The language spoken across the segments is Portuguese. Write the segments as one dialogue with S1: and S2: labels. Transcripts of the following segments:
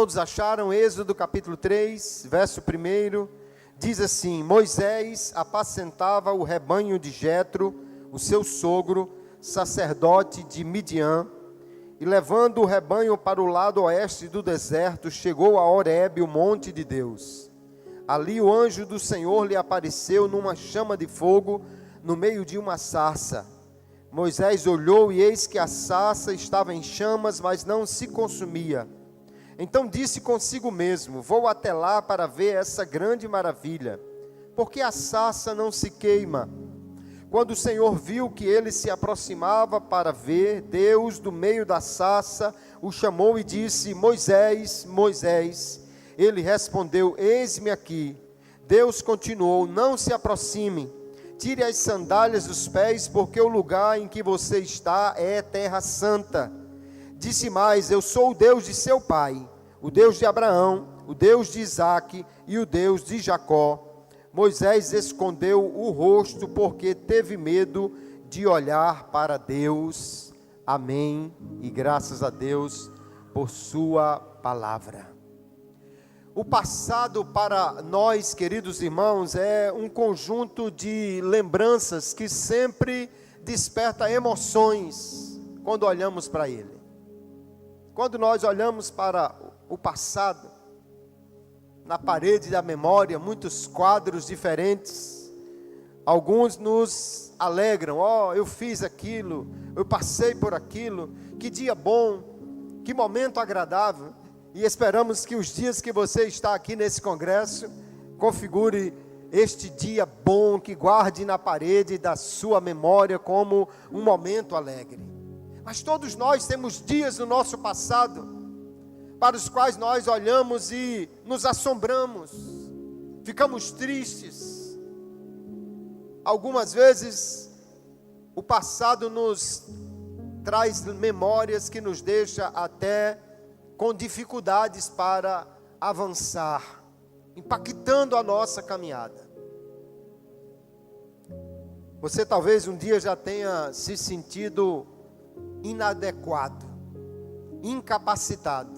S1: Todos acharam? Êxodo capítulo 3, verso 1, diz assim: Moisés apacentava o rebanho de Jetro, o seu sogro, sacerdote de Midian, e levando o rebanho para o lado oeste do deserto, chegou a Horebe, o monte de Deus. Ali o anjo do Senhor lhe apareceu numa chama de fogo, no meio de uma sarça. Moisés olhou e eis que a sarça estava em chamas, mas não se consumia. Então disse consigo mesmo: vou até lá para ver essa grande maravilha, porque a sarça não se queima. Quando o Senhor viu que ele se aproximava para ver, Deus, do meio da sarça, o chamou e disse: Moisés, Moisés. Ele respondeu: eis-me aqui. Deus continuou: não se aproxime, tire as sandálias dos pés, porque o lugar em que você está é terra santa. Disse mais: eu sou o Deus de seu pai, o Deus de Abraão, o Deus de Isaque e o Deus de Jacó. Moisés escondeu o rosto porque teve medo de olhar para Deus. Amém. E graças a Deus por sua palavra. O passado para nós, queridos irmãos, é um conjunto de lembranças que sempre desperta emoções quando olhamos para ele. Quando nós olhamos para o passado, na parede da memória, muitos quadros diferentes, alguns nos alegram: eu fiz aquilo, eu passei por aquilo, que dia bom, que momento agradável. E esperamos que os dias que você está aqui nesse congresso, configure este dia bom, que guarde na parede da sua memória como um momento alegre. Mas todos nós temos dias no nosso passado, para os quais nós olhamos e nos assombramos, ficamos tristes. Algumas vezes, o passado nos traz memórias que nos deixa até com dificuldades para avançar, impactando a nossa caminhada. Você talvez um dia já tenha se sentido inadequado, incapacitado,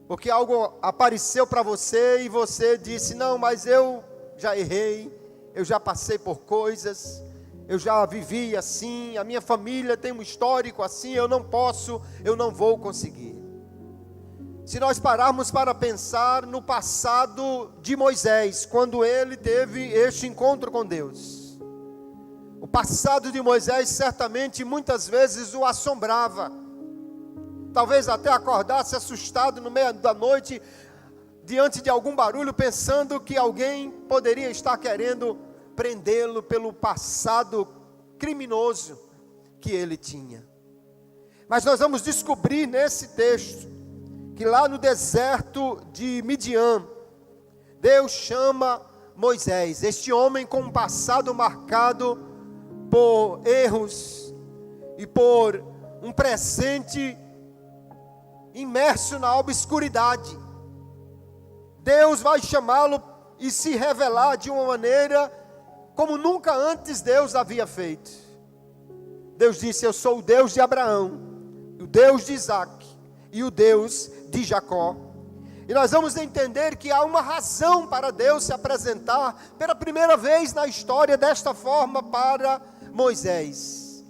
S1: porque algo apareceu para você e você disse: não, mas eu já errei, eu já passei por coisas, eu já vivi assim, a minha família tem um histórico assim, eu não posso, eu não vou conseguir. Se nós pararmos para pensar no passado de Moisés, quando ele teve este encontro com Deus, o passado de Moisés certamente muitas vezes o assombrava. Talvez até acordasse assustado no meio da noite, diante de algum barulho, pensando que alguém poderia estar querendo prendê-lo pelo passado criminoso que ele tinha. Mas nós vamos descobrir nesse texto, que lá no deserto de Midian, Deus chama Moisés, este homem com um passado marcado por erros e por um presente imerso na obscuridade. Deus vai chamá-lo e se revelar de uma maneira como nunca antes Deus havia feito. Deus disse: eu sou o Deus de Abraão, o Deus de Isaque e o Deus de Jacó. E nós vamos entender que há uma razão para Deus se apresentar pela primeira vez na história desta forma para Moisés.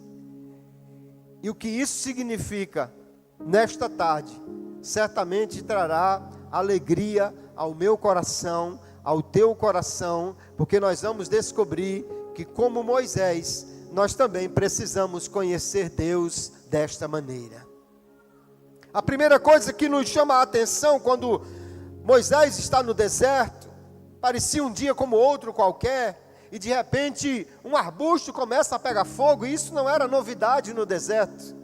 S1: E o que isso significa nesta tarde, certamente trará alegria ao meu coração, ao teu coração, porque nós vamos descobrir que, como Moisés, nós também precisamos conhecer Deus desta maneira. A primeira coisa que nos chama a atenção quando Moisés está no deserto, parecia um dia como outro qualquer, e de repente um arbusto começa a pegar fogo, e isso não era novidade no deserto.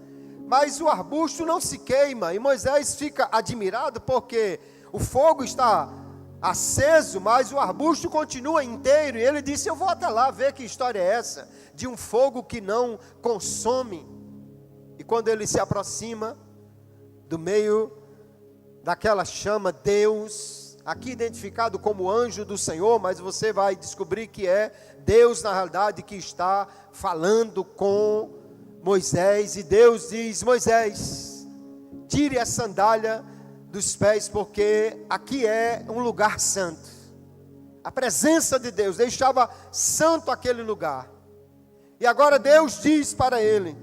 S1: Mas o arbusto não se queima, e Moisés fica admirado porque o fogo está aceso, mas o arbusto continua inteiro. E ele disse: eu vou até lá ver que história é essa, de um fogo que não consome. E quando ele se aproxima do meio daquela chama, Deus, aqui identificado como anjo do Senhor, mas você vai descobrir que é Deus na realidade que está falando com Moisés. E Deus diz: Moisés, tire a sandália dos pés, porque aqui é um lugar santo. A presença de Deus deixava santo aquele lugar. E agora Deus diz para ele: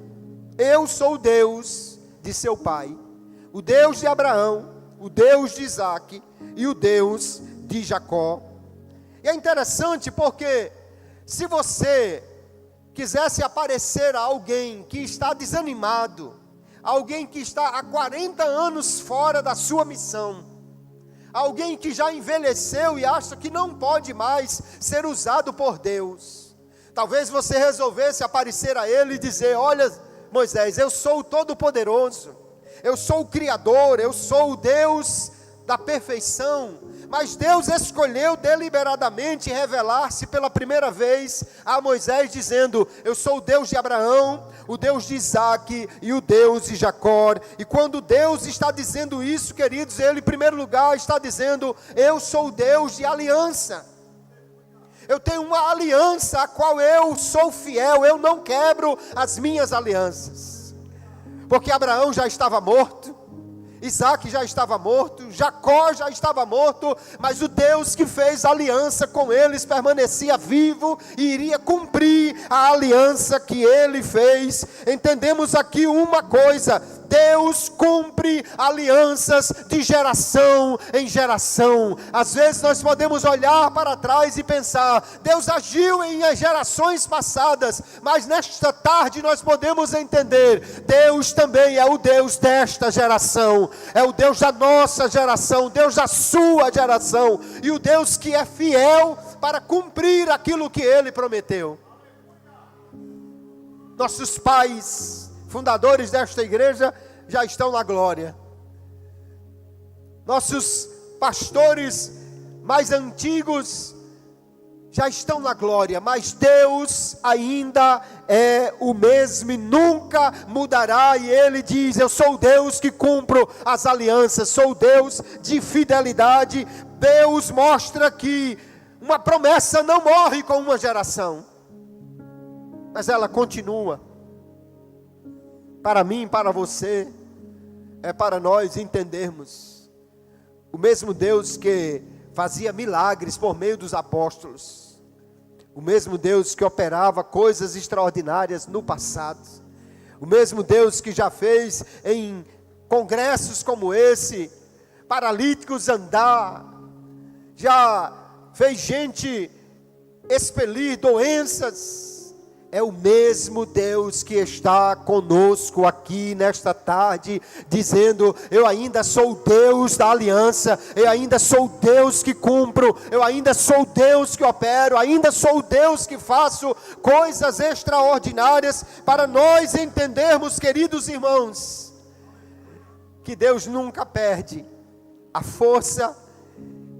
S1: eu sou o Deus de seu pai, o Deus de Abraão, o Deus de Isaque e o Deus de Jacó. E é interessante porque se você quisesse aparecer a alguém que está desanimado, alguém que está há 40 anos fora da sua missão, alguém que já envelheceu e acha que não pode mais ser usado por Deus, talvez você resolvesse aparecer a ele e dizer: olha, Moisés, eu sou o Todo-Poderoso, eu sou o Criador, eu sou o Deus da perfeição. Mas Deus escolheu deliberadamente revelar-se pela primeira vez a Moisés, dizendo: eu sou o Deus de Abraão, o Deus de Isaque e o Deus de Jacó. E quando Deus está dizendo isso, queridos, Ele em primeiro lugar está dizendo: eu sou o Deus de aliança. Eu tenho uma aliança a qual eu sou fiel, eu não quebro as minhas alianças. Porque Abraão já estava morto, Isaque já estava morto, Jacó já estava morto, mas o Deus que fez aliança com eles permanecia vivo e iria cumprir a aliança que ele fez. Entendemos aqui uma coisa: Deus cumpre alianças de geração em geração. Às vezes nós podemos olhar para trás e pensar: Deus agiu em gerações passadas, mas nesta tarde nós podemos entender: Deus também é o Deus desta geração, é o Deus da nossa geração, Deus da sua geração, e o Deus que é fiel para cumprir aquilo que Ele prometeu. Nossos pais, fundadores desta igreja, já estão na glória. Nossos pastores mais antigos já estão na glória, mas Deus ainda é o mesmo e nunca mudará. E Ele diz: eu sou o Deus que cumpro as alianças, sou o Deus de fidelidade. Deus mostra que uma promessa não morre com uma geração, mas ela continua. Para mim, para você, é para nós entendermos: o mesmo Deus que fazia milagres por meio dos apóstolos, o mesmo Deus que operava coisas extraordinárias no passado, o mesmo Deus que já fez em congressos como esse, paralíticos andar, já fez gente expelir doenças, é o mesmo Deus que está conosco aqui nesta tarde, dizendo: eu ainda sou o Deus da aliança, eu ainda sou o Deus que cumpro, eu ainda sou o Deus que opero, ainda sou o Deus que faço coisas extraordinárias. Para nós entendermos, queridos irmãos, que Deus nunca perde a força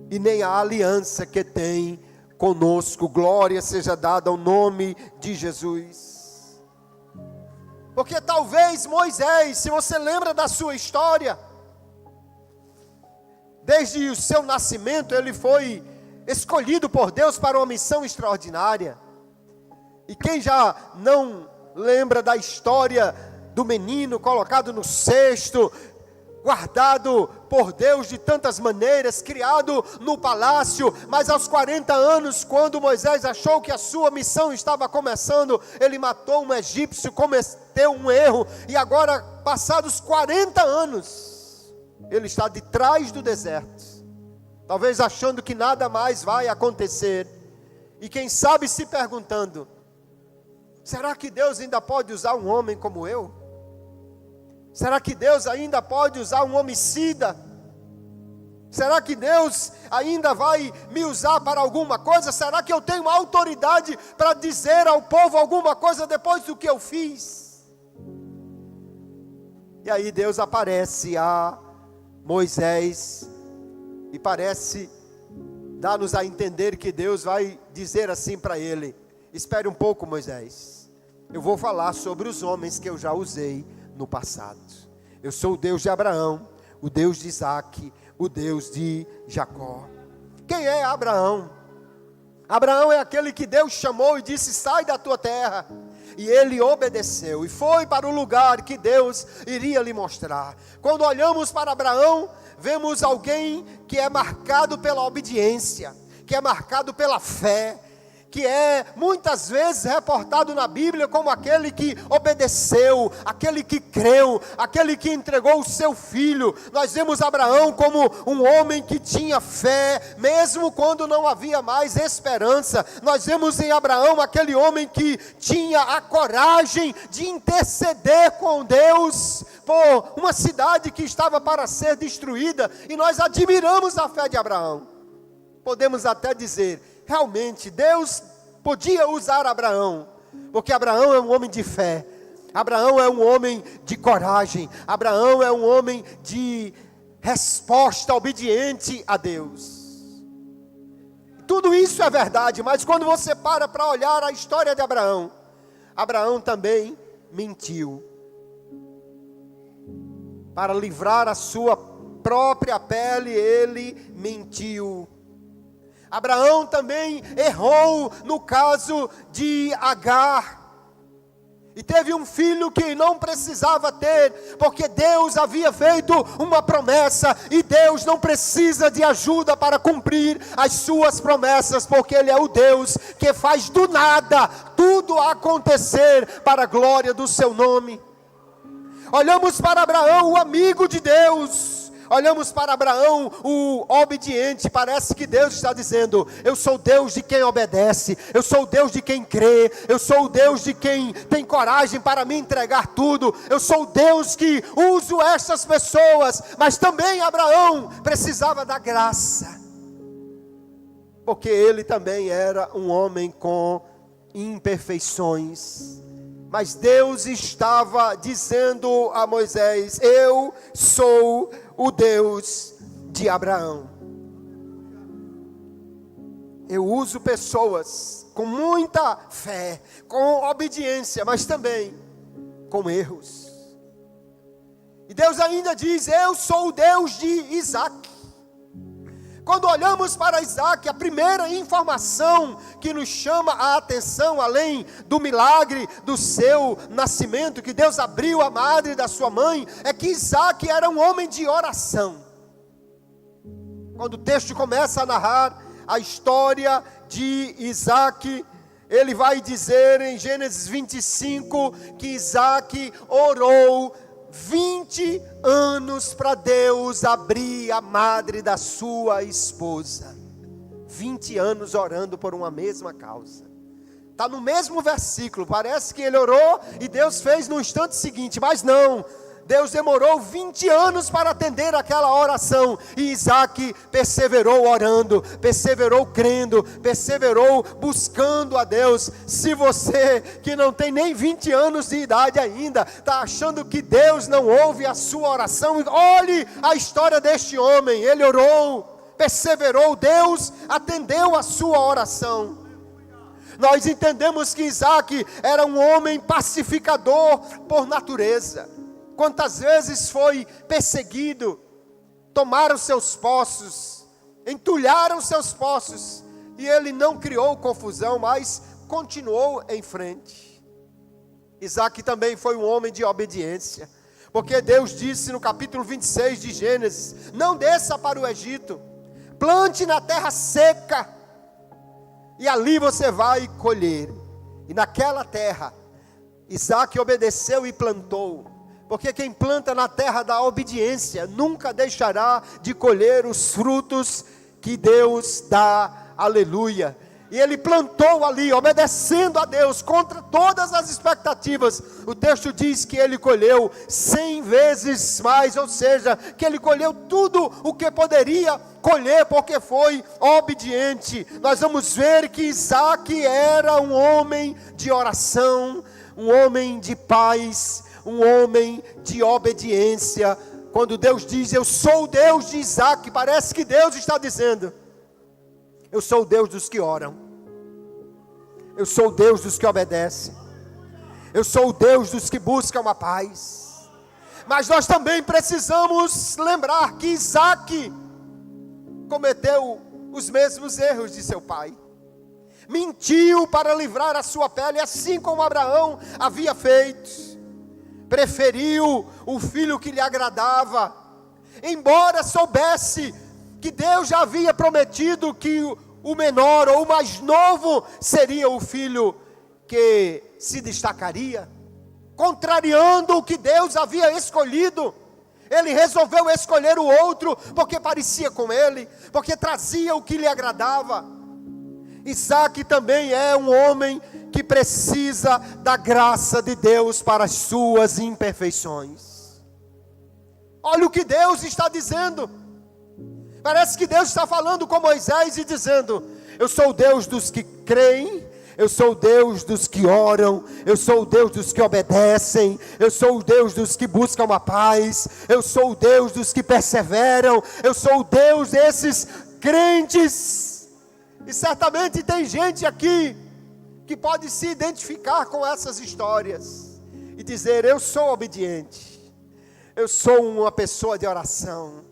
S1: e nem a aliança que tem conosco. Glória seja dada ao nome de Jesus. Porque talvez Moisés, se você lembra da sua história, desde o seu nascimento ele foi escolhido por Deus para uma missão extraordinária. E quem já não lembra da história do menino colocado no cesto, guardado por Deus de tantas maneiras, criado no palácio, mas aos 40 anos, quando Moisés achou que a sua missão estava começando, ele matou um egípcio, cometeu um erro, e agora, passados 40 anos, ele está de trás do deserto, talvez achando que nada mais vai acontecer, e quem sabe se perguntando: será que Deus ainda pode usar um homem como eu? Será que Deus ainda pode usar um homicida? Será que Deus ainda vai me usar para alguma coisa? Será que eu tenho autoridade para dizer ao povo alguma coisa depois do que eu fiz? E aí Deus aparece a Moisés e parece dar-nos a entender que Deus vai dizer assim para ele: espere um pouco, Moisés, eu vou falar sobre os homens que eu já usei no passado. Eu sou o Deus de Abraão, o Deus de Isaque, o Deus de Jacó. Quem é Abraão? Abraão é aquele que Deus chamou e disse: sai da tua terra. E ele obedeceu e foi para o lugar que Deus iria lhe mostrar. Quando olhamos para Abraão, vemos alguém que é marcado pela obediência, que é marcado pela fé, que é muitas vezes reportado na Bíblia como aquele que obedeceu, aquele que creu, aquele que entregou o seu filho. Nós vemos Abraão como um homem que tinha fé, mesmo quando não havia mais esperança. Nós vemos em Abraão aquele homem que tinha a coragem de interceder com Deus por uma cidade que estava para ser destruída, e nós admiramos a fé de Abraão. Podemos até dizer, realmente, Deus podia usar Abraão, porque Abraão é um homem de fé, Abraão é um homem de coragem, Abraão é um homem de resposta obediente a Deus. Tudo isso é verdade, mas quando você para olhar a história de Abraão, Abraão também mentiu, para livrar a sua própria pele, ele mentiu. Abraão também errou no caso de Agar, e teve um filho que não precisava ter, porque Deus havia feito uma promessa, e Deus não precisa de ajuda para cumprir as suas promessas, porque Ele é o Deus que faz do nada tudo acontecer para a glória do seu nome. Olhamos para Abraão, o amigo de Deus. Olhamos para Abraão, o obediente. Parece que Deus está dizendo: eu sou o Deus de quem obedece, eu sou o Deus de quem crê, eu sou o Deus de quem tem coragem para me entregar tudo, eu sou o Deus que uso estas pessoas. Mas também Abraão precisava da graça, porque ele também era um homem com imperfeições. Mas Deus estava dizendo a Moisés: eu sou o Deus de Abraão. Eu uso pessoas com muita fé, com obediência, mas também com erros. E Deus ainda diz: eu sou o Deus de Isaac. Quando olhamos para Isaac, a primeira informação que nos chama a atenção, além do milagre do seu nascimento, que Deus abriu a madre da sua mãe, é que Isaac era um homem de oração. Quando o texto começa a narrar a história de Isaac, ele vai dizer em Gênesis 25, que Isaac orou 20 anos para Deus abrir a madre da sua esposa. 20 anos orando por uma mesma causa. Está no mesmo versículo, parece que ele orou e Deus fez no instante seguinte, mas não. Deus demorou 20 anos para atender aquela oração, e Isaac perseverou orando, perseverou crendo, perseverou buscando a Deus. Se você que não tem nem 20 anos de idade ainda, está achando que Deus não ouve a sua oração, olhe a história deste homem. Ele orou, perseverou, Deus atendeu a sua oração. Nós entendemos que Isaac era um homem pacificador por natureza. Quantas vezes foi perseguido, tomaram seus poços, entulharam seus poços, e ele não criou confusão, mas continuou em frente. Isaac também foi um homem de obediência, porque Deus disse no capítulo 26 de Gênesis: não desça para o Egito, plante na terra seca, e ali você vai colher. E naquela terra, Isaac obedeceu e plantou. Porque quem planta na terra da obediência nunca deixará de colher os frutos que Deus dá, aleluia. E ele plantou ali, obedecendo a Deus, contra todas as expectativas. O texto diz que ele colheu 100 vezes mais, ou seja, que ele colheu tudo o que poderia colher, porque foi obediente. Nós vamos ver que Isaac era um homem de oração, um homem de paz, um homem de obediência. Quando Deus diz: eu sou o Deus de Isaac, parece que Deus está dizendo: eu sou o Deus dos que oram, eu sou o Deus dos que obedecem, eu sou o Deus dos que buscam a paz. Mas nós também precisamos lembrar que Isaac cometeu os mesmos erros de seu pai. mentiu para livrar a sua pele, assim como Abraão havia feito. Preferiu o filho que lhe agradava, embora soubesse que Deus já havia prometido que o menor ou o mais novo seria o filho que se destacaria, contrariando o que Deus havia escolhido. Ele resolveu escolher o outro, porque parecia com ele, porque trazia o que lhe agradava. Isaque também é um homem que precisa da graça de Deus para as suas imperfeições. Olha o que Deus está dizendo. Parece que Deus está falando com Moisés e dizendo: eu sou o Deus dos que creem, eu sou o Deus dos que oram, eu sou o Deus dos que obedecem, eu sou o Deus dos que buscam a paz, eu sou o Deus dos que perseveram, eu sou o Deus desses crentes. E certamente tem gente aqui que pode se identificar com essas histórias e dizer: eu sou obediente, eu sou uma pessoa de oração,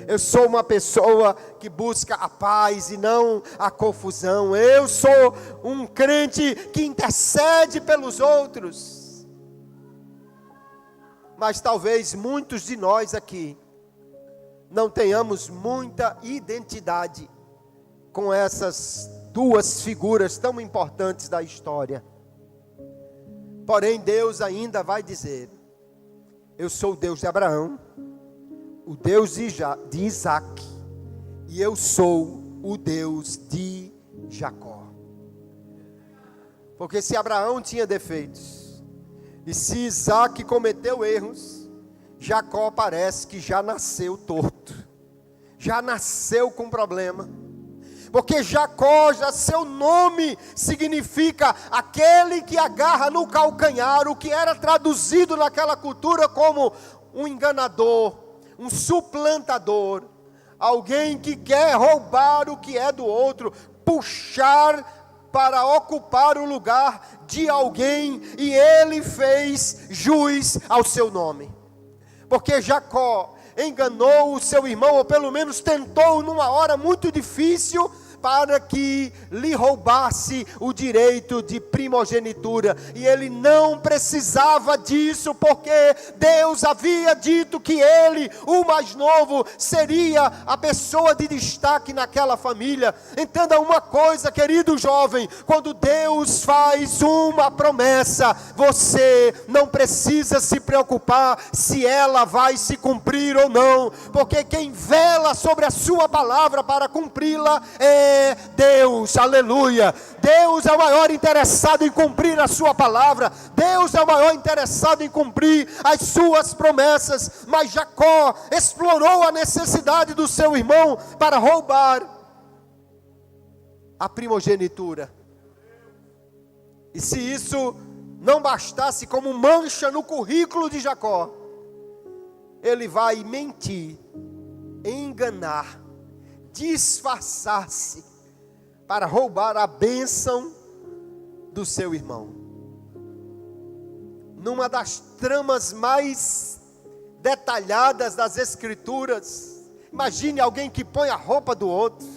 S1: eu sou uma pessoa que busca a paz e não a confusão, eu sou um crente que intercede pelos outros. Mas talvez muitos de nós aqui não tenhamos muita identidade com essas duas figuras tão importantes da história. Porém, Deus ainda vai dizer: eu sou o Deus de Abraão, o Deus de Isaque, e eu sou o Deus de Jacó. Porque se Abraão tinha defeitos, e se Isaque cometeu erros, Jacó parece que já nasceu torto, já nasceu com problema. Porque Jacó, já seu nome significa aquele que agarra no calcanhar, o que era traduzido naquela cultura como um enganador, um suplantador, alguém que quer roubar o que é do outro, puxar para ocupar o lugar de alguém, e ele fez jus ao seu nome. Porque Jacó enganou o seu irmão, ou pelo menos tentou numa hora muito difícil, para que lhe roubasse o direito de primogenitura, e ele não precisava disso, porque Deus havia dito que ele, o mais novo, seria a pessoa de destaque naquela família. Entenda uma coisa, querido jovem: quando Deus faz uma promessa, você não precisa se preocupar se ela vai se cumprir ou não, porque quem vela sobre a sua palavra para cumpri-la é Deus. Aleluia. Deus é o maior interessado em cumprir a sua palavra, Deus é o maior interessado em cumprir as suas promessas. Mas Jacó explorou a necessidade do seu irmão para roubar a primogenitura. E se isso não bastasse como mancha no currículo de Jacó, ele vai mentir, enganar, disfarçar-se para roubar a bênção do seu irmão. Numa das tramas mais detalhadas das Escrituras, imagine alguém que põe a roupa do outro,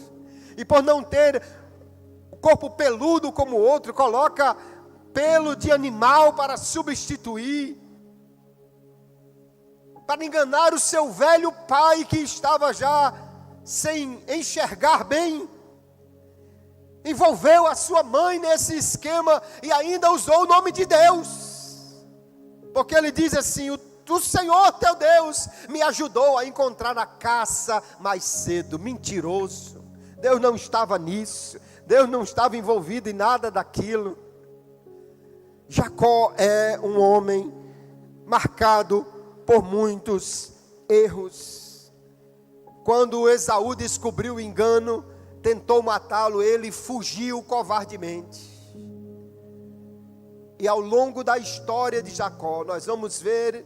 S1: e por não ter o corpo peludo como o outro, coloca pelo de animal para substituir, para enganar o seu velho pai que estava já sem enxergar bem. Envolveu a sua mãe nesse esquema e ainda usou o nome de Deus, porque ele diz assim: o Senhor teu Deus me ajudou a encontrar a caça mais cedo. Mentiroso. Deus não estava nisso, Deus não estava envolvido em nada daquilo. Jacó é um homem marcado por muitos erros. Quando Esaú descobriu o engano, tentou matá-lo, ele fugiu covardemente. E ao longo da história de Jacó, nós vamos ver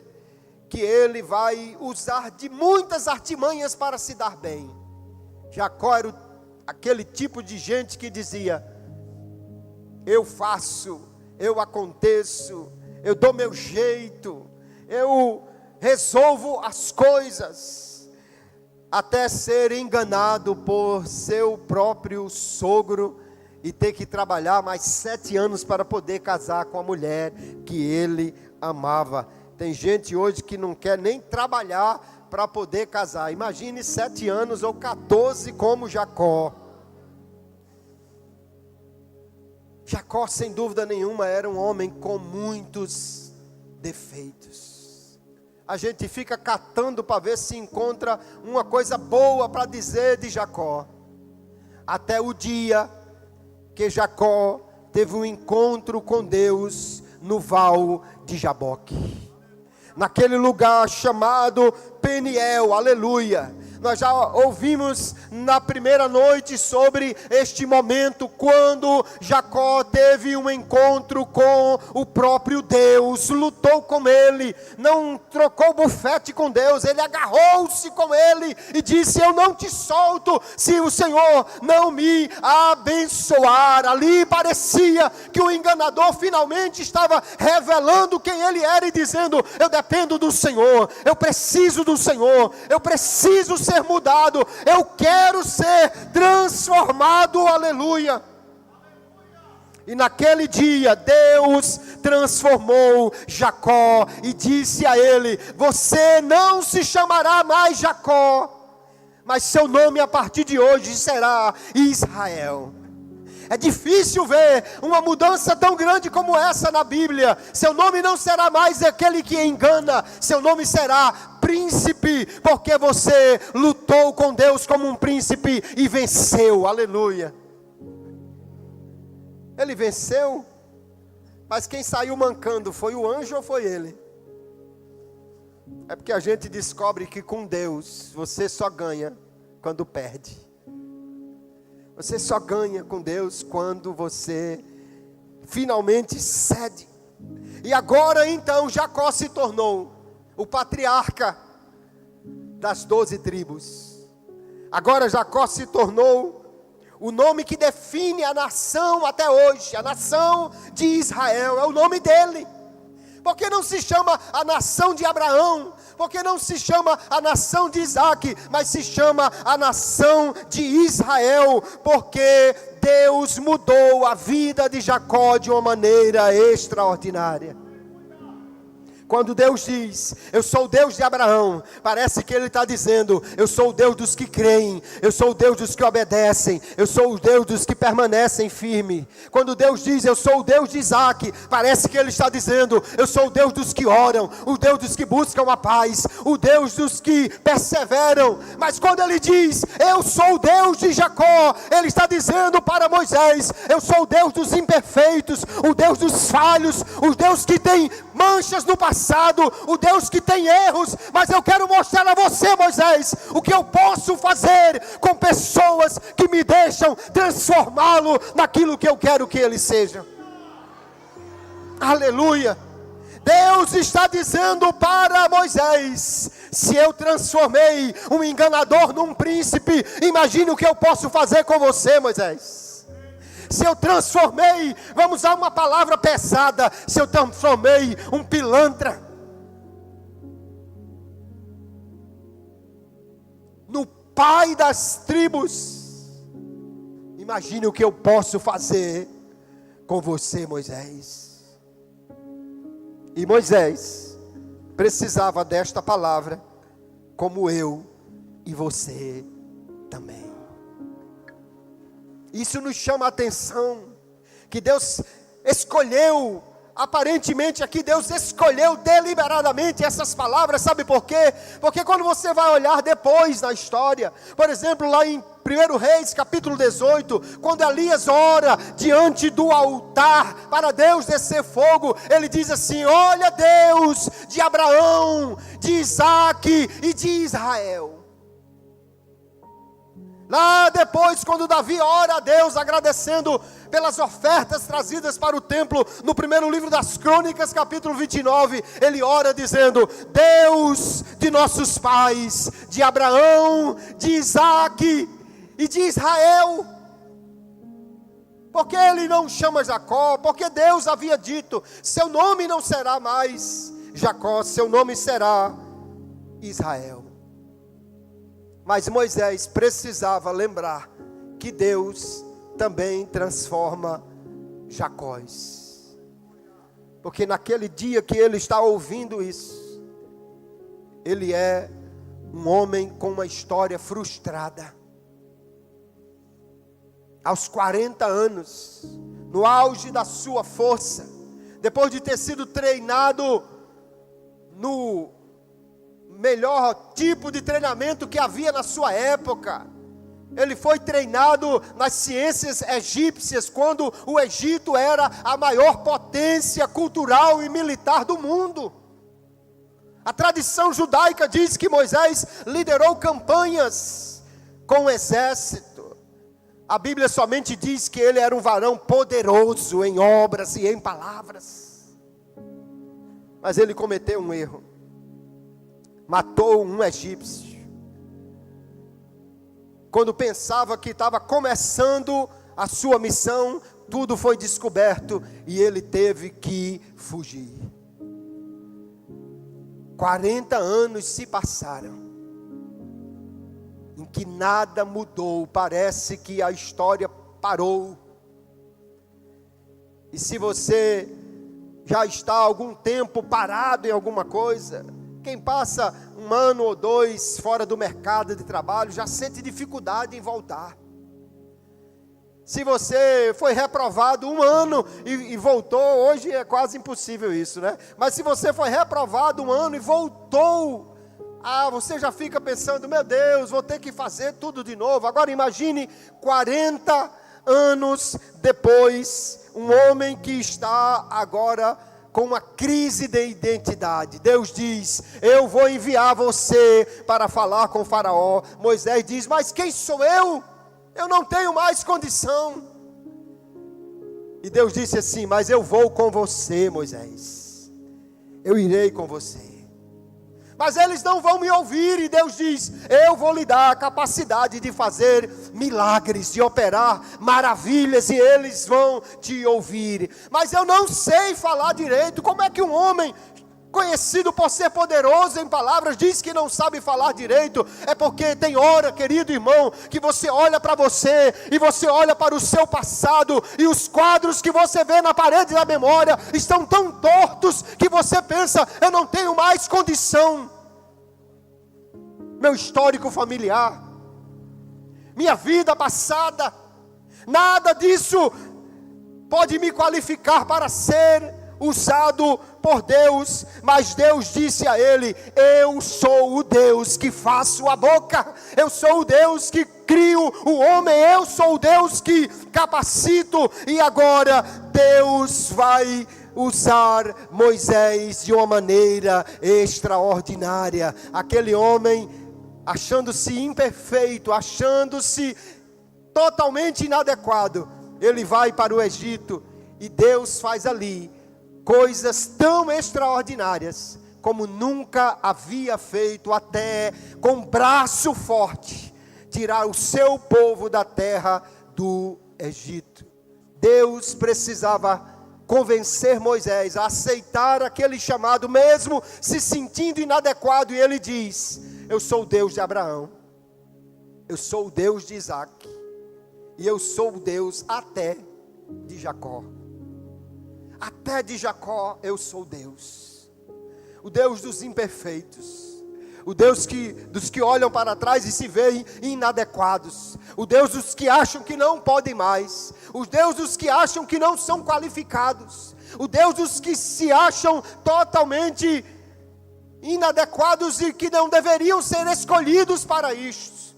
S1: que ele vai usar de muitas artimanhas para se dar bem. Jacó era aquele tipo de gente que dizia: eu faço, eu aconteço, eu dou meu jeito, eu resolvo as coisas, até ser enganado por seu próprio sogro, e ter que trabalhar mais 7 anos para poder casar com a mulher que ele amava. Tem gente hoje que não quer nem trabalhar para poder casar. Imagine 7 anos ou 14 como Jacó. Jacó, sem dúvida nenhuma, era um homem com muitos defeitos. A gente fica catando para ver se encontra uma coisa boa para dizer de Jacó. Até o dia que Jacó teve um encontro com Deus no val de Jaboque. Naquele lugar chamado Peniel, aleluia. Nós já ouvimos na primeira noite sobre este momento, quando Jacó teve um encontro com o próprio Deus, lutou com ele, não trocou bufete com Deus, ele agarrou-se com ele e disse: eu não te solto, se o Senhor não me abençoar. Ali parecia que o enganador finalmente estava revelando quem ele era e dizendo: eu dependo do Senhor, eu preciso do Senhor, eu preciso ser mudado, eu quero ser transformado, aleluia. E naquele dia Deus transformou Jacó e disse a ele: você não se chamará mais Jacó, mas seu nome a partir de hoje será Israel. É difícil ver uma mudança tão grande como essa na Bíblia. Seu nome não será mais aquele que engana, seu nome será príncipe, porque você lutou com Deus como um príncipe e venceu, aleluia. Ele venceu, mas quem saiu mancando foi o anjo ou foi ele? É porque a gente descobre que com Deus você só ganha quando perde. Você só ganha com Deus quando você finalmente cede. E agora então Jacó se tornou o patriarca das 12 tribos. Agora Jacó se tornou o nome que define a nação até hoje. A nação de Israel é o nome dele. Por que não se chama a nação de Abraão? Por que não se chama a nação de Isaac? Mas se chama a nação de Israel, porque Deus mudou a vida de Jacó de uma maneira extraordinária. Quando Deus diz: eu sou o Deus de Abraão, parece que Ele está dizendo: eu sou o Deus dos que creem, eu sou o Deus dos que obedecem, eu sou o Deus dos que permanecem firmes. Quando Deus diz: eu sou o Deus de Isaac, parece que Ele está dizendo: eu sou o Deus dos que oram, o Deus dos que buscam a paz, o Deus dos que perseveram. Mas quando Ele diz: eu sou o Deus de Jacó, Ele está dizendo para Moisés: eu sou o Deus dos imperfeitos, o Deus dos falhos, o Deus que tem manchas no passado, o Deus que tem erros, mas eu quero mostrar a você, Moisés, o que eu posso fazer com pessoas que me deixam transformá-lo naquilo que eu quero que ele seja. Aleluia. Deus está dizendo para Moisés: se eu transformei um enganador num príncipe, imagine o que eu posso fazer com você, Moisés. Se eu transformei, vamos usar uma palavra pesada, se eu transformei um pilantra no pai das tribos, imagine o que eu posso fazer com você, Moisés. E Moisés precisava desta palavra, como eu e você também. Isso nos chama a atenção, que Deus escolheu, aparentemente aqui Deus escolheu deliberadamente essas palavras, sabe por quê? Porque quando você vai olhar depois na história, por exemplo lá em 1 Reis capítulo 18, quando Elias ora diante do altar para Deus descer fogo, ele diz assim: olha Deus de Abraão, de Isaac e de Israel. Lá depois, quando Davi ora a Deus agradecendo pelas ofertas trazidas para o templo, no primeiro livro das Crônicas, capítulo 29, ele ora dizendo: Deus de nossos pais, de Abraão, de Isaac e de Israel. Porque ele não chama Jacó? Porque Deus havia dito: seu nome não será mais Jacó, seu nome será Israel. Mas Moisés precisava lembrar que Deus também transforma Jacóis. Porque naquele dia que ele está ouvindo isso, ele é um homem com uma história frustrada. Aos 40 anos, no auge da sua força, depois de ter sido treinado no melhor tipo de treinamento que havia na sua época, ele foi treinado nas ciências egípcias, quando o Egito era a maior potência cultural e militar do mundo. A tradição judaica diz que Moisés liderou campanhas com o exército. A Bíblia somente diz que ele era um varão poderoso em obras e em palavras. Mas ele cometeu um erro. Matou um egípcio. Quando pensava que estava começando a sua missão, tudo foi descoberto e ele teve que fugir. 40 anos se passaram, em que nada mudou, parece que a história parou. E se você já está há algum tempo parado em alguma coisa, quem passa um ano ou dois fora do mercado de trabalho, já sente dificuldade em voltar. Se você foi reprovado um ano e voltou, hoje é quase impossível isso, né? Mas se você foi reprovado um ano e voltou, você já fica pensando, meu Deus, vou ter que fazer tudo de novo. Agora imagine 40 anos depois, um homem que está agora com uma crise de identidade. Deus diz, eu vou enviar você para falar com o faraó. Moisés diz, mas quem sou eu? Eu não tenho mais condição. E Deus disse assim, mas eu vou com você, Moisés. Eu irei com você. Mas eles não vão me ouvir, e Deus diz, eu vou lhe dar a capacidade de fazer milagres, de operar maravilhas, e eles vão te ouvir. Mas eu não sei falar direito. Como é que um homem conhecido por ser poderoso em palavras diz que não sabe falar direito? É porque tem hora, querido irmão, que você olha para você, e você olha para o seu passado, e os quadros que você vê na parede da memória estão tão tortos, que você pensa, eu não tenho mais condição. Meu histórico familiar, minha vida passada, nada disso pode me qualificar para ser usado por Deus. Mas Deus disse a ele, eu sou o Deus que faço a boca, eu sou o Deus que crio o homem, eu sou o Deus que capacito. E agora Deus vai usar Moisés de uma maneira extraordinária. Aquele homem, achando-se imperfeito, achando-se totalmente inadequado, ele vai para o Egito, e Deus faz ali coisas tão extraordinárias como nunca havia feito, até com braço forte tirar o seu povo da terra do Egito. Deus precisava convencer Moisés a aceitar aquele chamado, mesmo se sentindo inadequado. E ele diz, eu sou o Deus de Abraão, eu sou o Deus de Isaac, e eu sou o Deus até de Jacó. Até de Jacó eu sou Deus. O Deus dos imperfeitos. O Deus dos que olham para trás e se veem inadequados. O Deus dos que acham que não podem mais. O Deus dos que acham que não são qualificados. O Deus dos que se acham totalmente inadequados e que não deveriam ser escolhidos para isto.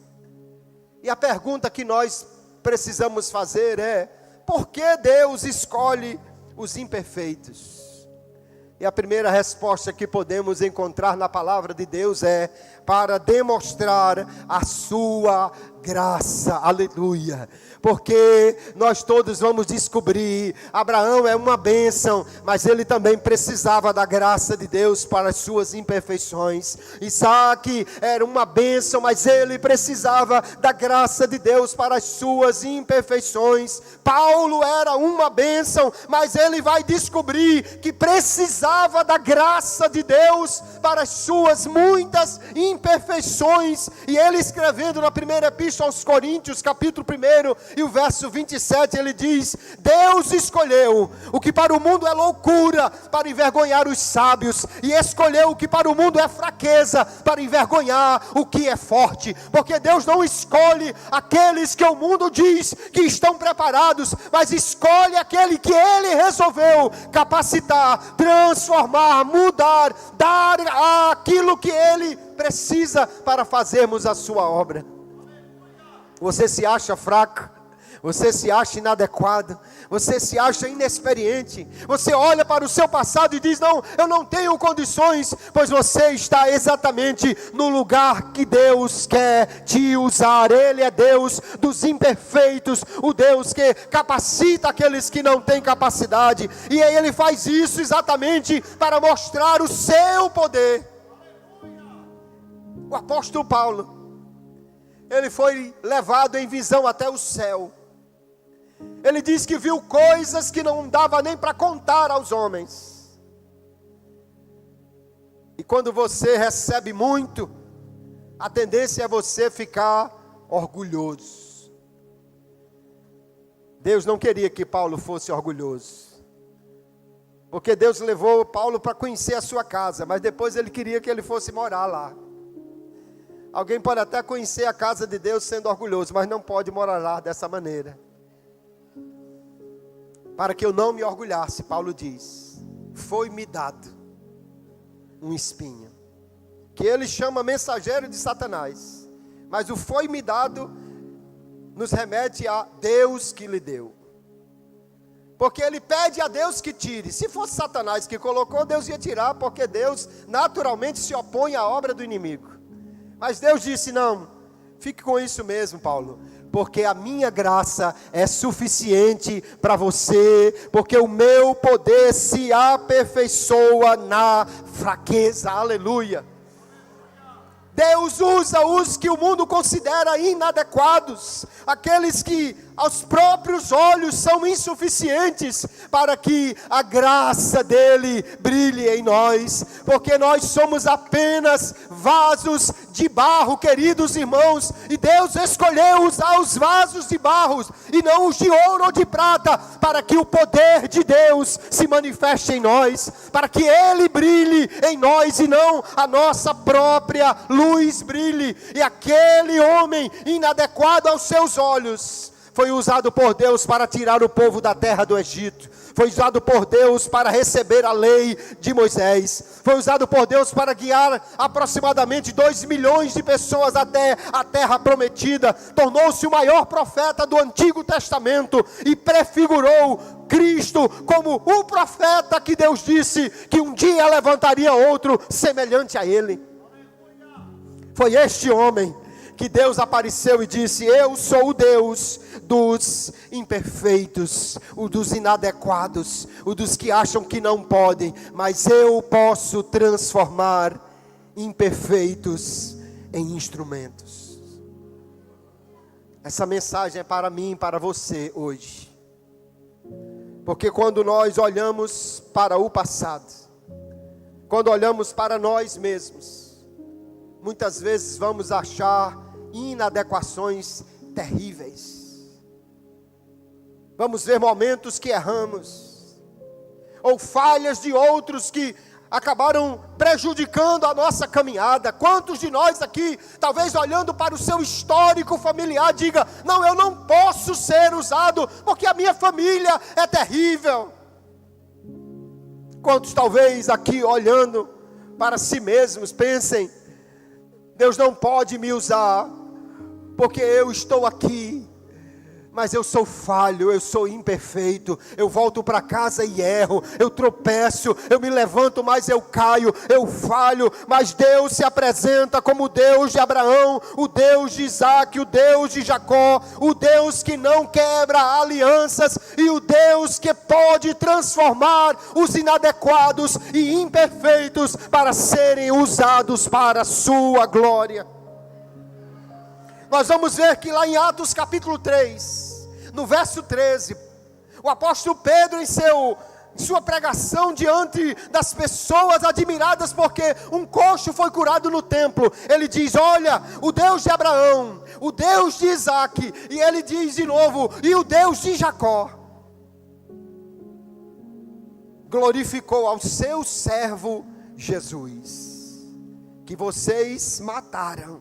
S1: E a pergunta que nós precisamos fazer é, por que Deus escolhe os imperfeitos? E a primeira resposta que podemos encontrar na palavra de Deus é para demonstrar a sua graça. Aleluia. Porque nós todos vamos descobrir, Abraão é uma bênção, mas ele também precisava da graça de Deus para as suas imperfeições. Isaac era uma bênção, mas ele precisava da graça de Deus para as suas imperfeições. Paulo era uma bênção, mas ele vai descobrir que precisava falava da graça de Deus para as suas muitas imperfeições. E ele, escrevendo na primeira epístola aos Coríntios, capítulo 1 e o verso 27, ele diz: Deus escolheu o que para o mundo é loucura para envergonhar os sábios, e escolheu o que para o mundo é fraqueza para envergonhar o que é forte. Porque Deus não escolhe aqueles que o mundo diz que estão preparados, mas escolhe aquele que ele resolveu capacitar, transformar, mudar, dar aquilo que ele precisa para fazermos a sua obra. Você se acha fraco? Você se acha inadequado? Você se acha inexperiente? Você olha para o seu passado e diz: não, eu não tenho condições. Pois você está exatamente no lugar que Deus quer te usar. Ele é Deus dos imperfeitos, o Deus que capacita aqueles que não têm capacidade. E aí ele faz isso exatamente para mostrar o seu poder. O apóstolo Paulo, ele foi levado em visão até o céu. Ele diz que viu coisas que não dava nem para contar aos homens. E quando você recebe muito, a tendência é você ficar orgulhoso. Deus não queria que Paulo fosse orgulhoso, porque Deus levou Paulo para conhecer a sua casa, mas depois ele queria que ele fosse morar lá. Alguém pode até conhecer a casa de Deus sendo orgulhoso, mas não pode morar lá dessa maneira. Para que eu não me orgulhasse, Paulo diz, foi-me dado um espinho, que ele chama mensageiro de Satanás, mas o foi-me dado nos remete a Deus que lhe deu, porque ele pede a Deus que tire. Se fosse Satanás que colocou, Deus ia tirar, porque Deus naturalmente se opõe à obra do inimigo. Mas Deus disse: não, fique com isso mesmo, Paulo, porque a minha graça é suficiente para você, porque o meu poder se aperfeiçoa na fraqueza. Aleluia. Deus usa os que o mundo considera inadequados, aqueles que aos próprios olhos são insuficientes, para que a graça dele brilhe em nós, porque nós somos apenas vasos de barro, queridos irmãos, e Deus escolheu usar os vasos de barro e não os de ouro ou de prata, para que o poder de Deus se manifeste em nós, para que ele brilhe em nós e não a nossa própria luz brilhe. E aquele homem inadequado aos seus olhos foi usado por Deus para tirar o povo da terra do Egito, foi usado por Deus para receber a lei de Moisés, foi usado por Deus para guiar aproximadamente 2 milhões de pessoas até a terra prometida, tornou-se o maior profeta do Antigo Testamento e prefigurou Cristo como o profeta que Deus disse que um dia levantaria outro semelhante a ele. Foi este homem que Deus apareceu e disse: eu sou o Deus dos imperfeitos, o dos inadequados, o dos que acham que não podem, mas eu posso transformar imperfeitos em instrumentos. Essa mensagem é para mim e para você hoje, porque quando nós olhamos para o passado, quando olhamos para nós mesmos, muitas vezes vamos achar inadequações terríveis. Vamos ver momentos que erramos, ou falhas de outros que acabaram prejudicando a nossa caminhada. Quantos de nós aqui, talvez olhando para o seu histórico familiar, diga: não, eu não posso ser usado, porque a minha família é terrível. Quantos talvez aqui olhando para si mesmos pensem: Deus não pode me usar, porque eu estou aqui, mas eu sou falho, eu sou imperfeito, eu volto para casa e erro, eu tropeço, eu me levanto, mas eu caio, eu falho, mas Deus se apresenta como o Deus de Abraão, o Deus de Isaac, o Deus de Jacó, o Deus que não quebra alianças, e o Deus que pode transformar os inadequados e imperfeitos para serem usados para a sua glória. Nós vamos ver que lá em Atos capítulo 3, no verso 13, o apóstolo Pedro, em seu sua pregação diante das pessoas admiradas porque um coxo foi curado no templo, ele diz: olha, o Deus de Abraão, o Deus de Isaac, e ele diz de novo, e o Deus de Jacó, glorificou ao seu servo Jesus, que vocês mataram,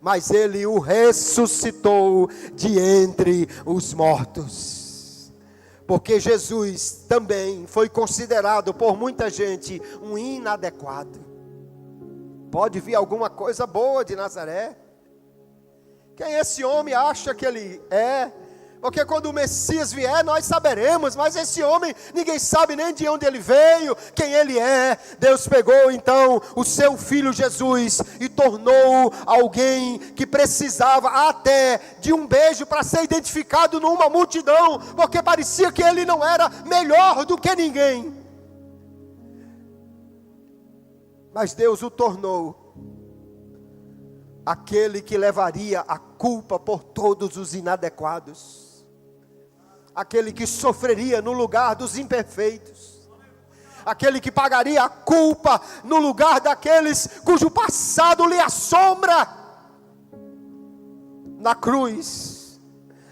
S1: mas ele o ressuscitou de entre os mortos. Porque Jesus também foi considerado por muita gente um inadequado. Pode vir alguma coisa boa de Nazaré? Quem esse homem acha que ele é? Porque quando o Messias vier, nós saberemos, mas esse homem, ninguém sabe nem de onde ele veio, quem ele é. Deus pegou então o seu filho Jesus e tornou alguém que precisava até de um beijo para ser identificado numa multidão, porque parecia que ele não era melhor do que ninguém. Mas Deus o tornou aquele que levaria a culpa por todos os inadequados, aquele que sofreria no lugar dos imperfeitos, aquele que pagaria a culpa no lugar daqueles cujo passado lhe assombra. Na cruz,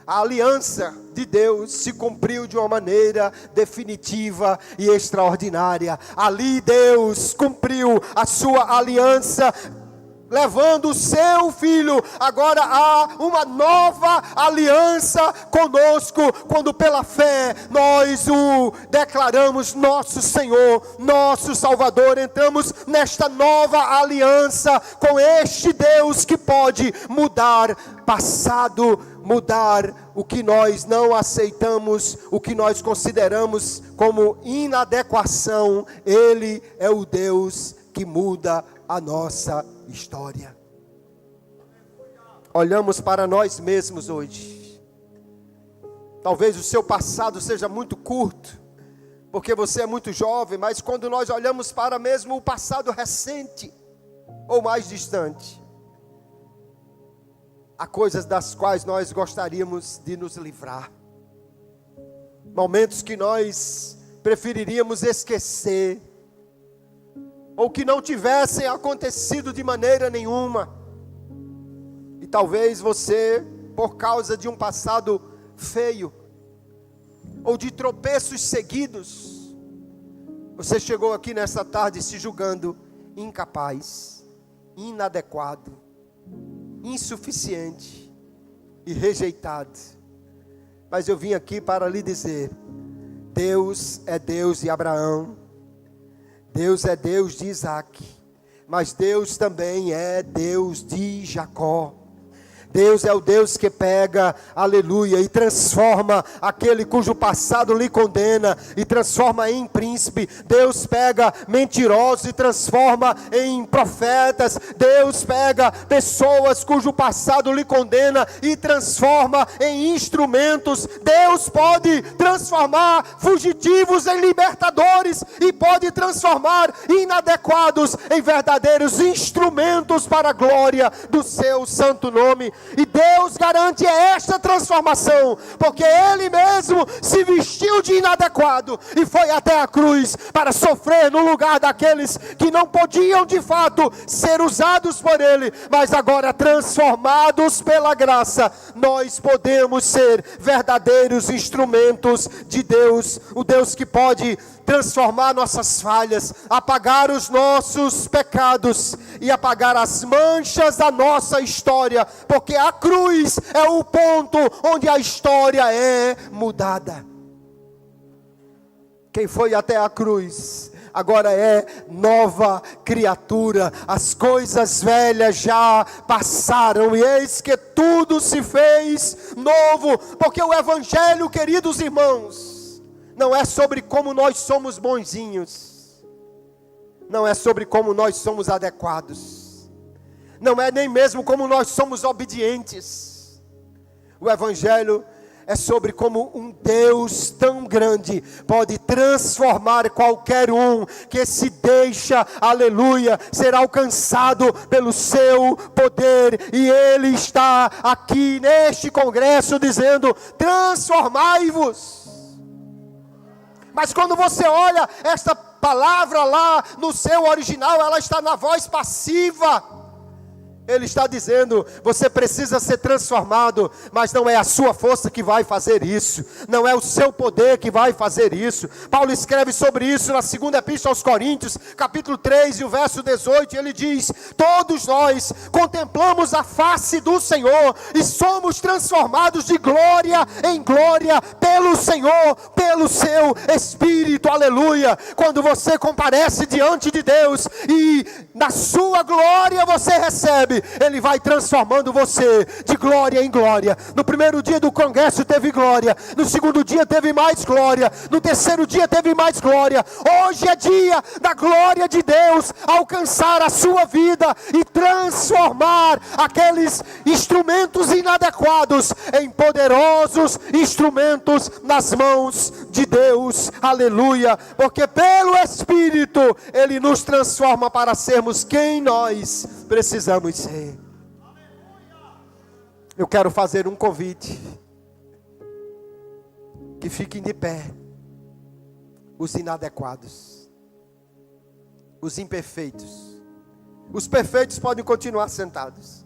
S1: a aliança de Deus se cumpriu de uma maneira definitiva e extraordinária. Ali Deus cumpriu a sua aliança, levando o seu filho. Agora há uma nova aliança conosco, quando pela fé nós o declaramos nosso Senhor, nosso Salvador. Entramos nesta nova aliança com este Deus que pode mudar passado, mudar o que nós não aceitamos, o que nós consideramos como inadequação. Ele é o Deus que muda a nossa história. Olhamos para nós mesmos hoje. Talvez o seu passado seja muito curto, porque você é muito jovem, mas quando nós olhamos para mesmo o passado recente, ou mais distante, há coisas das quais nós gostaríamos de nos livrar. Momentos que nós preferiríamos esquecer, ou que não tivessem acontecido de maneira nenhuma. E talvez você, por causa de um passado feio, ou de tropeços seguidos, você chegou aqui nessa tarde se julgando incapaz, inadequado, insuficiente e rejeitado. Mas eu vim aqui para lhe dizer: Deus é Deus de Abraão, Deus é Deus de Isaac, mas Deus também é Deus de Jacó. Deus é o Deus que pega, aleluia, e transforma aquele cujo passado lhe condena, e transforma em príncipe. Deus pega mentirosos e transforma em profetas. Deus pega pessoas cujo passado lhe condena e transforma em instrumentos. Deus pode transformar fugitivos em libertadores, e pode transformar inadequados em verdadeiros instrumentos para a glória do seu santo nome. E Deus garante esta transformação, porque Ele mesmo se vestiu de inadequado e foi até a cruz para sofrer no lugar daqueles que não podiam de fato ser usados por Ele, mas agora transformados pela graça, nós podemos ser verdadeiros instrumentos de Deus, o Deus que pode transformar nossas falhas, apagar os nossos pecados e apagar as manchas da nossa história, porque a cruz é o ponto onde a história é mudada. Quem foi até a cruz agora é nova criatura. As coisas velhas já passaram e eis que tudo se fez novo. Porque o evangelho, queridos irmãos, não é sobre como nós somos bonzinhos, não é sobre como nós somos adequados, não é nem mesmo como nós somos obedientes. O evangelho é sobre como um Deus tão grande pode transformar qualquer um que se deixa, aleluia, ser alcançado pelo seu poder. E Ele está aqui neste congresso dizendo: transformai-vos. Mas quando você olha esta palavra lá no seu original, ela está na voz passiva. Ele está dizendo, você precisa ser transformado, mas não é a sua força que vai fazer isso, não é o seu poder que vai fazer isso. Paulo escreve sobre isso na segunda epístola aos Coríntios, capítulo 3 e o verso 18, ele diz: todos nós contemplamos a face do Senhor, e somos transformados de glória em glória, pelo Senhor, pelo seu Espírito, aleluia. Quando você comparece diante de Deus, e na sua glória você recebe, Ele vai transformando você de glória em glória. No primeiro dia do congresso teve glória, no segundo dia teve mais glória, no terceiro dia teve mais glória. Hoje é dia da glória de Deus alcançar a sua vida e transformar aqueles instrumentos inadequados em poderosos instrumentos nas mãos de Deus, aleluia. Porque pelo Espírito Ele nos transforma para sermos quem nós precisamos ser. Eu quero fazer um convite, que fiquem de pé os inadequados, os imperfeitos. Os perfeitos podem continuar sentados.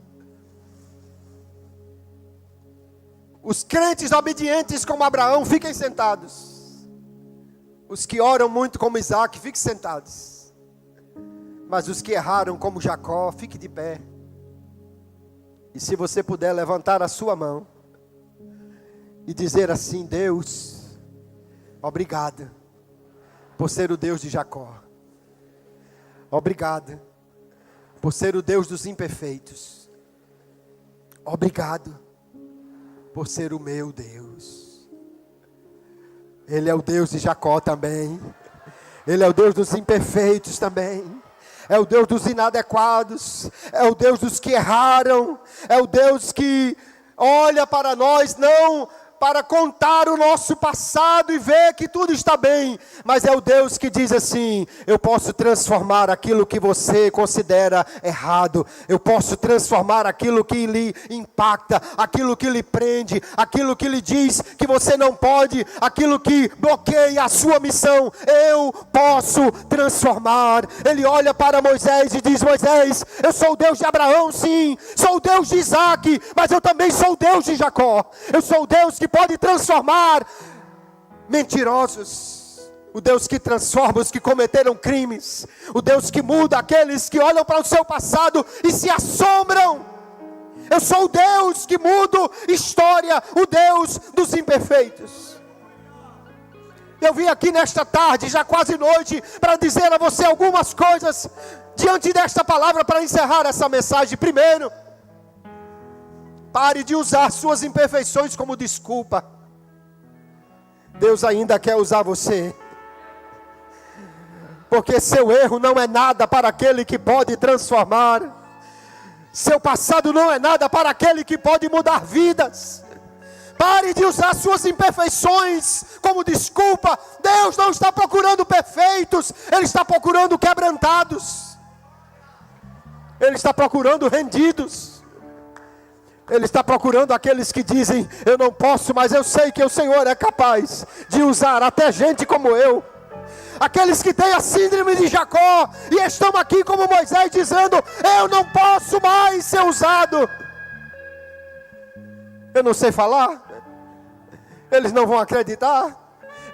S1: Os crentes obedientes como Abraão, fiquem sentados. Os que oram muito como Isaac, fiquem sentados. Mas os que erraram como Jacó, fique de pé. E se você puder levantar a sua mão e dizer assim: Deus, obrigado por ser o Deus de Jacó. Obrigado por ser o Deus dos imperfeitos. Obrigado por ser o meu Deus. Ele é o Deus de Jacó também. Ele é o Deus dos imperfeitos também. É o Deus dos inadequados, é o Deus dos que erraram, é o Deus que olha para nós não para contar o nosso passado e ver que tudo está bem, mas é o Deus que diz assim: eu posso transformar aquilo que você considera errado, eu posso transformar aquilo que lhe impacta, aquilo que lhe prende, aquilo que lhe diz que você não pode, aquilo que bloqueia a sua missão, eu posso transformar. Ele olha para Moisés e diz: Moisés, eu sou o Deus de Abraão, sim, sou o Deus de Isaac, mas eu também sou o Deus de Jacó. Eu sou o Deus que pode transformar mentirosos, o Deus que transforma os que cometeram crimes, o Deus que muda aqueles que olham para o seu passado e se assombram. Eu sou o Deus que muda história, o Deus dos imperfeitos. Eu vim aqui nesta tarde, já quase noite, para dizer a você algumas coisas diante desta palavra, para encerrar essa mensagem. Primeiro, pare de usar suas imperfeições como desculpa. Deus ainda quer usar você, porque seu erro não é nada para aquele que pode transformar. Seu passado não é nada para aquele que pode mudar vidas. Pare de usar suas imperfeições como desculpa. Deus não está procurando perfeitos, Ele está procurando quebrantados. Ele está procurando rendidos. Ele está procurando aqueles que dizem: eu não posso, mas eu sei que o Senhor é capaz de usar até gente como eu. Aqueles que têm a síndrome de Jacó e estão aqui como Moisés dizendo: eu não posso mais ser usado. Eu não sei falar. Eles não vão acreditar.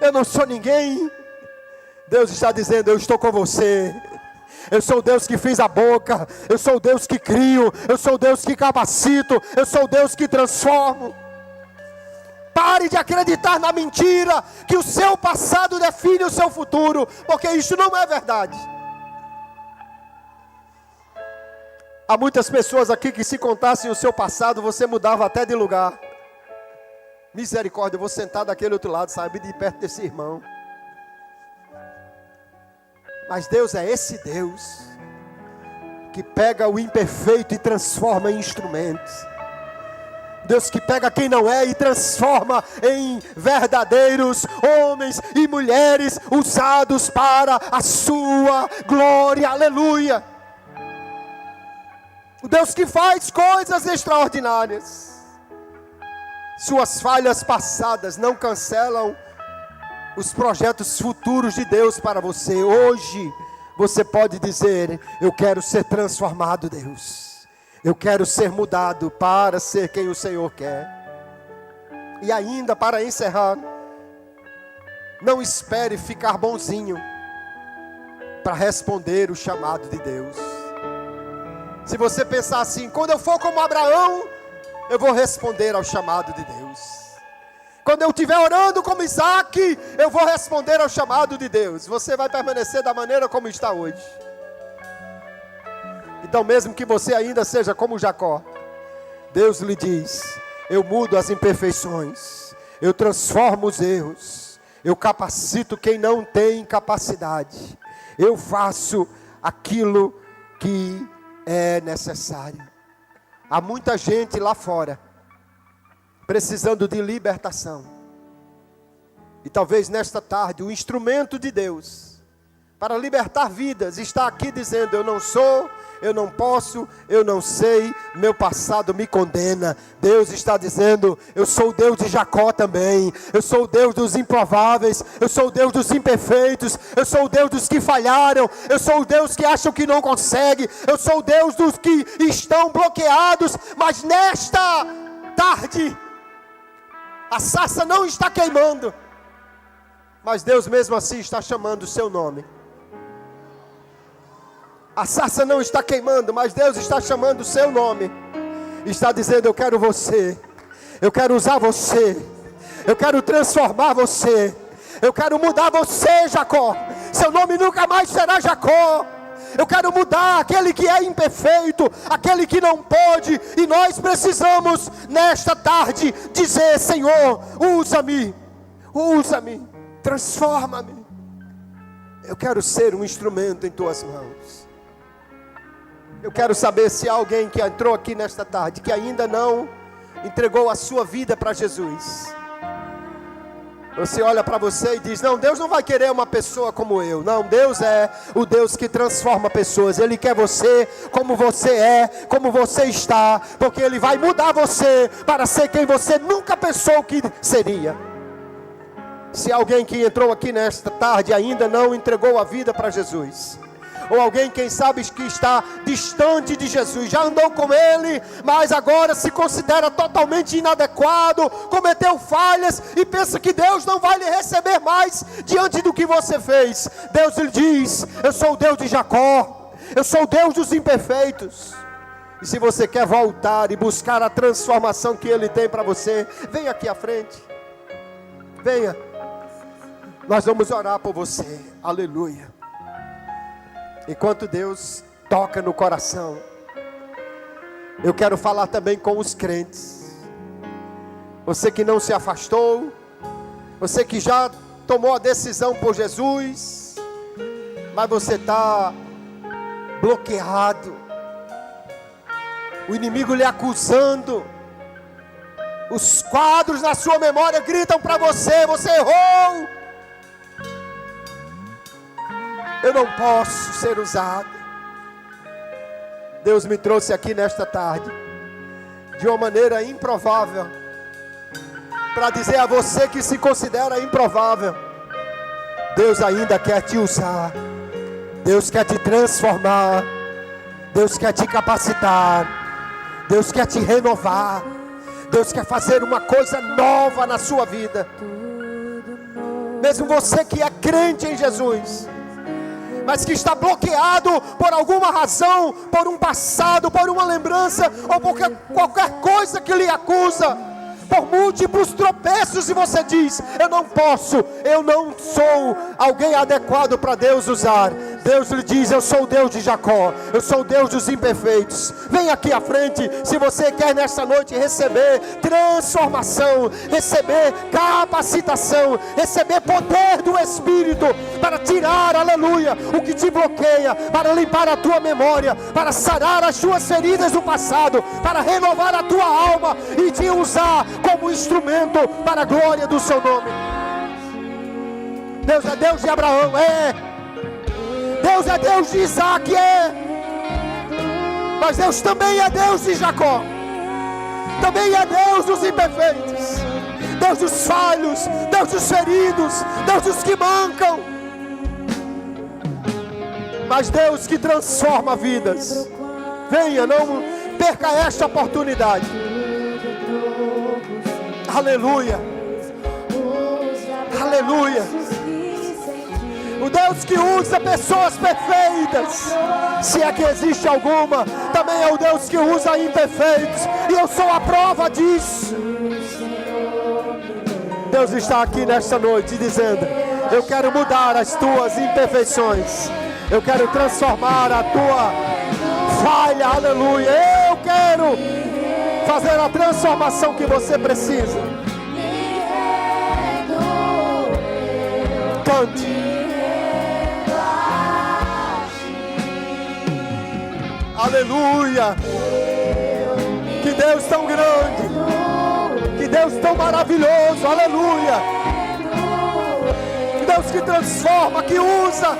S1: Eu não sou ninguém. Deus está dizendo: eu estou com você. Eu sou o Deus que fiz a boca, eu sou o Deus que crio, eu sou o Deus que capacito, eu sou o Deus que transformo. Pare de acreditar na mentira, que o seu passado define o seu futuro, porque isso não é verdade. Há muitas pessoas aqui que, se contassem o seu passado, você mudava até de lugar. Misericórdia, eu vou sentar daquele outro lado, sabe, de perto desse irmão. Mas Deus é esse Deus que pega o imperfeito e transforma em instrumentos. Deus que pega quem não é e transforma em verdadeiros homens e mulheres usados para a sua glória, aleluia. O Deus que faz coisas extraordinárias. Suas falhas passadas não cancelam os projetos futuros de Deus para você. Hoje você pode dizer: eu quero ser transformado, Deus. Eu quero ser mudado para ser quem o Senhor quer. E ainda, para encerrar, não espere ficar bonzinho para responder o chamado de Deus. Se você pensar assim: quando eu for como Abraão, eu vou responder ao chamado de Deus. Quando eu estiver orando como Isaac, eu vou responder ao chamado de Deus. Você vai permanecer da maneira como está hoje. Então, mesmo que você ainda seja como Jacó, Deus lhe diz: eu mudo as imperfeições, eu transformo os erros, eu capacito quem não tem capacidade, eu faço aquilo que é necessário. Há muita gente lá fora precisando de libertação. E talvez nesta tarde o instrumento de Deus para libertar vidas está aqui dizendo: eu não sou, eu não posso, eu não sei, meu passado me condena. Deus está dizendo: eu sou o Deus de Jacó também. Eu sou o Deus dos improváveis, eu sou o Deus dos imperfeitos, eu sou o Deus dos que falharam, eu sou o Deus que acham que não consegue, eu sou o Deus dos que estão bloqueados. Mas nesta tarde a sarça não está queimando, mas Deus mesmo assim está chamando o seu nome. A sarça não está queimando, mas Deus está chamando o seu nome. Está dizendo: eu quero você, eu quero usar você, eu quero transformar você, eu quero mudar você, Jacó. Seu nome nunca mais será Jacó. Eu quero mudar aquele que é imperfeito, aquele que não pode. E nós precisamos nesta tarde dizer: Senhor, usa-me, usa-me, transforma-me. Eu quero ser um instrumento em tuas mãos. Eu quero saber se há alguém que entrou aqui nesta tarde que ainda não entregou a sua vida para Jesus. Você olha para você e diz: não, Deus não vai querer uma pessoa como eu. Não, Deus é o Deus que transforma pessoas. Ele quer você como você é, como você está, porque Ele vai mudar você para ser quem você nunca pensou que seria. Se alguém que entrou aqui nesta tarde ainda não entregou a vida para Jesus, ou alguém, quem sabe, que está distante de Jesus, já andou com Ele, mas agora se considera totalmente inadequado, cometeu falhas e pensa que Deus não vai lhe receber mais diante do que você fez. Deus lhe diz: eu sou o Deus de Jacó, eu sou o Deus dos imperfeitos. E se você quer voltar e buscar a transformação que Ele tem para você, venha aqui à frente, venha, nós vamos orar por você. Aleluia. Enquanto Deus toca no coração, eu quero falar também com os crentes. Você que não se afastou, você que já tomou a decisão por Jesus, mas você está bloqueado, o inimigo lhe acusando, os quadros na sua memória gritam para você: você errou, eu não posso ser usado. Deus me trouxe aqui nesta tarde de uma maneira improvável, para dizer a você que se considera improvável: Deus ainda quer te usar, Deus quer te transformar, Deus quer te capacitar, Deus quer te renovar, Deus quer fazer uma coisa nova na sua vida. Mesmo você que é crente em Jesus, mas que está bloqueado por alguma razão, por um passado, por uma lembrança, ou por qualquer coisa que lhe acusa, por múltiplos tropeços, e você diz: eu não posso, eu não sou alguém adequado para Deus usar. Deus lhe diz: eu sou o Deus de Jacó, eu sou o Deus dos imperfeitos. Vem aqui à frente, se você quer nesta noite receber transformação, receber capacitação, receber poder do Espírito, para tirar, aleluia, o que te bloqueia, para limpar a tua memória, para sarar as tuas feridas do passado, para renovar a tua alma e te usar como instrumento para a glória do seu nome. Deus é Deus de Abraão, Deus é Deus de Isaac, mas Deus também é Deus de Jacó, também é Deus dos imperfeitos. Deus dos falhos, Deus dos feridos, Deus dos que mancam, mas Deus que transforma vidas. Venha, não perca esta oportunidade. Aleluia, aleluia. O Deus que usa pessoas perfeitas, se é que existe alguma, também é o Deus que usa imperfeitos, e eu sou a prova disso. Deus está aqui nesta noite dizendo: eu quero mudar as tuas imperfeições, eu quero transformar a tua falha, aleluia. Eu quero fazer a transformação que você precisa. Cante. Aleluia. Que Deus tão grande, que Deus tão maravilhoso, aleluia. Que Deus que transforma, que usa.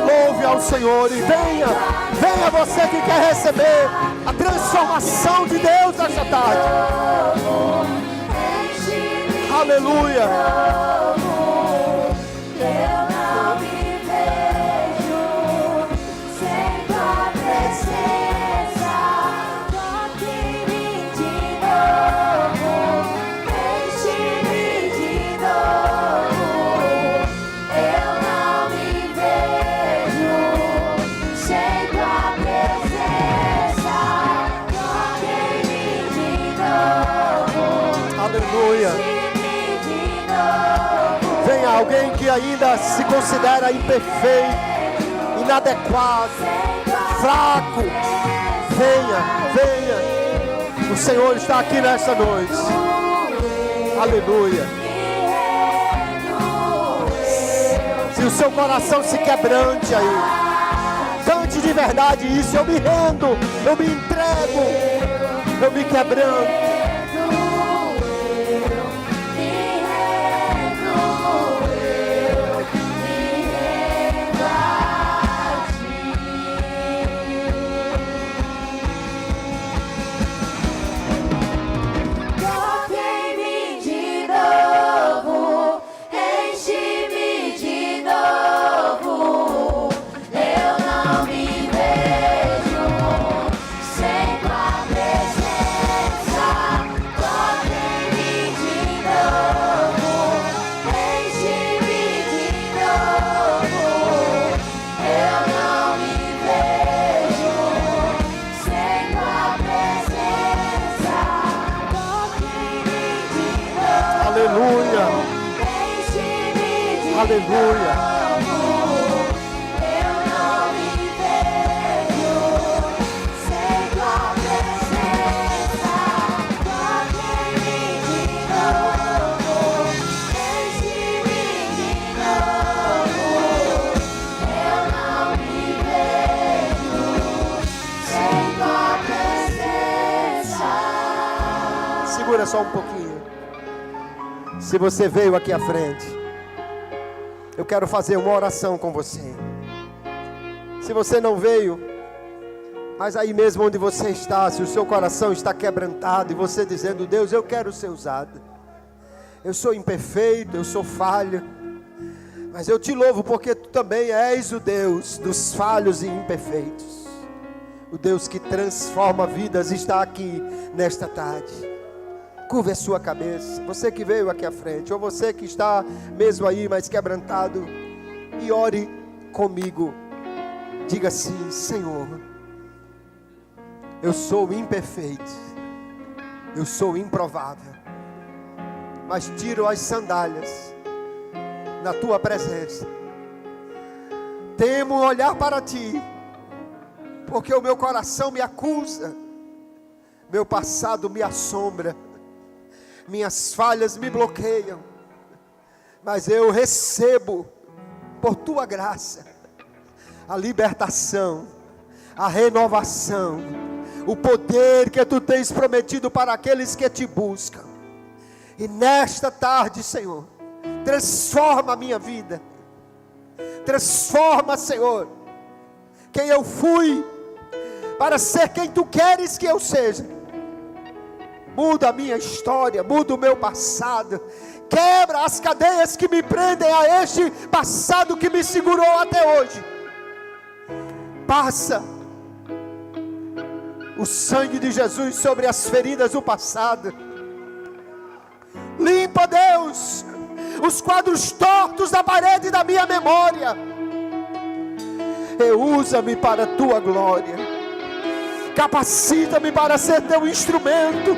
S1: Louve ao Senhor e venha você que quer receber a transformação de Deus nesta tarde. Aleluia. Eu não me vejo sem tua presença. Toque-me de novo, enche-me de novo. Eu não me vejo sem tua presença. Toque-me de novo. Aleluia. Venha alguém que ainda se considera imperfeito, inadequado, fraco. Venha. O Senhor está aqui nesta noite. Aleluia. Se o seu coração se quebrante aí, cante de verdade isso. Eu me rendo, eu me entrego, eu me quebranto. Aleluia. Eu não me vejo sem tua presença. Toque-me de novo, enche-me de novo. Eu não me vejo sem tua presença. Segura só um pouquinho. Se você veio aqui à frente, eu quero fazer uma oração com você. Se você não veio, mas aí mesmo onde você está, se o seu coração está quebrantado e você dizendo: Deus, eu quero ser usado. Eu sou imperfeito, eu sou falho, mas eu te louvo porque tu também és o Deus dos falhos e imperfeitos. O Deus que transforma vidas está aqui nesta tarde. Curve a sua cabeça, você que veio aqui à frente, ou você que está mesmo aí, mas quebrantado, e ore comigo. Diga assim: Senhor, eu sou imperfeito, eu sou improvável, mas tiro as sandálias na tua presença. Temo olhar para ti, porque o meu coração me acusa, meu passado me assombra, minhas falhas me bloqueiam, mas eu recebo, por tua graça, a libertação, a renovação, o poder que tu tens prometido para aqueles que te buscam. E nesta tarde, Senhor, transforma a minha vida. Transforma, Senhor, quem eu fui, para ser quem Tu queres que eu seja. Muda a minha história, muda o meu passado. Quebra as cadeias que me prendem a este passado que me segurou até hoje. Passa o sangue de Jesus sobre as feridas do passado. Limpa, Deus, os quadros tortos da parede da minha memória. E usa-me para a Tua glória. Capacita-me para ser Teu instrumento.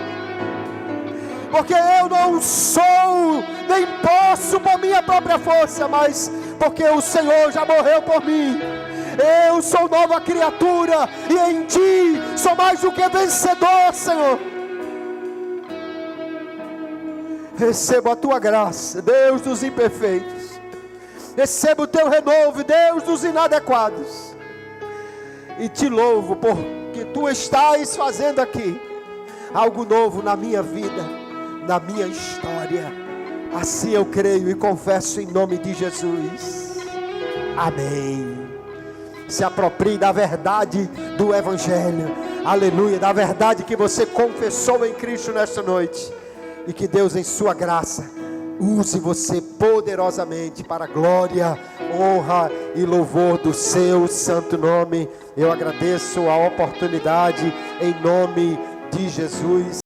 S1: Porque eu não sou, nem posso por minha própria força, mas porque o Senhor já morreu por mim. Eu sou nova criatura, e em Ti sou mais do que vencedor, Senhor. Recebo a Tua graça, Deus dos imperfeitos. Recebo o Teu renovo, Deus dos inadequados. E Te louvo, porque Tu estás fazendo aqui algo novo na minha vida, na minha história. Assim eu creio e confesso em nome de Jesus. Amém. Se aproprie da verdade do Evangelho. Aleluia, da verdade que você confessou em Cristo nesta noite. E que Deus, em sua graça, use você poderosamente para a glória, honra e louvor do seu santo nome. Eu agradeço a oportunidade em nome de Jesus.